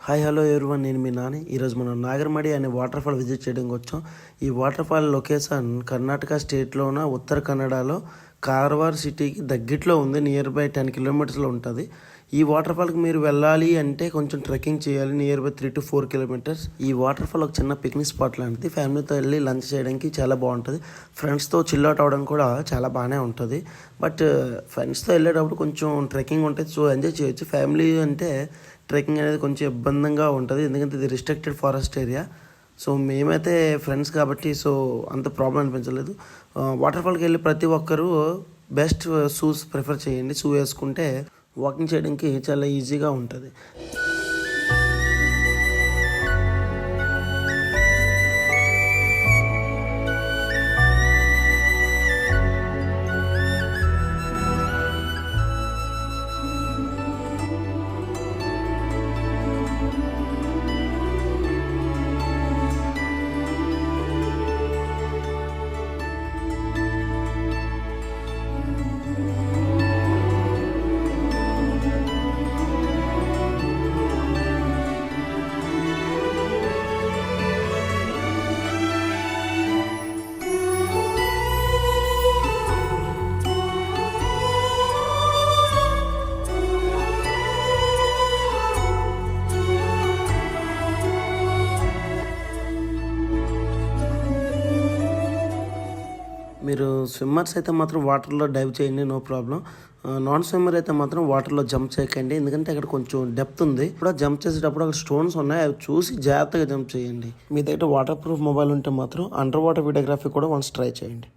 Hi hello everyone, నేను మీ నాని. ఈరోజు మనం నాగర్మడి అనే వాటర్ ఫాల్ విజిట్ చేయడానికి వచ్చాం. ఈ వాటర్ ఫాల్ లొకేషన్ కర్ణాటక స్టేట్లోన ఉత్తర కన్నడలో కారవార్ సిటీకి దగ్గరలో ఉంది. నియర్ బై 10 కిలోమీటర్స్లో ఉంటుంది. ఈ వాటర్ ఫాల్కి మీరు వెళ్ళాలి అంటే కొంచెం ట్రెక్కింగ్ చేయాలి. Near by 3 to 4 kilometres. ఈ వాటర్ ఫాల్ ఒక చిన్న పిక్నిక్ స్పాట్ లాంటిది. ఫ్యామిలీతో వెళ్ళి లంచ్ చేయడానికి చాలా బాగుంటుంది. ఫ్రెండ్స్తో చిల్ అవుట్ అవ్వడం కూడా చాలా బాగానే ఉంటుంది. బట్ ఫ్రెండ్స్తో వెళ్ళేటప్పుడు కొంచెం ట్రెక్కింగ్ ఉంటుంది, సో ఎంజాయ్ చేయొచ్చు. ఫ్యామిలీ అంటే ట్రెక్కింగ్ అనేది కొంచెం ఇబ్బందిగా ఉంటుంది, ఎందుకంటే ఇది రిస్ట్రిక్టెడ్ ఫారెస్ట్ ఏరియా. సో మేమైతే ఫ్రెండ్స్ కాబట్టి సో అంత ప్రాబ్లం అనిపించలేదు. వాటర్ ఫాల్కి వెళ్ళి ప్రతి ఒక్కరూ బెస్ట్ షూస్ ప్రిఫర్ చేయండి. షూ వేసుకుంటే వాకింగ్ చేయడానికి చాలా ఈజీగా ఉంటుంది. మీరు స్విమ్మర్స్ అయితే మాత్రం వాటర్లో డైవ్ చేయండి, నో ప్రాబ్లం. నాన్ స్విమ్మర్ అయితే మాత్రం వాటర్లో జంప్ చేయకండి, ఎందుకంటే అక్కడ కొంచెం డెప్త్ ఉంది. కూడా జంప్ చేసేటప్పుడు అక్కడ స్టోన్స్ ఉన్నాయి, అవి చూసి జాగ్రత్తగా జంప్ చేయండి. మీ దగ్గర వాటర్ ప్రూఫ్ మొబైల్ ఉంటే మాత్రం అండర్ వాటర్ వీడియోగ్రఫీ కూడా వన్స్ ట్రై చేయండి.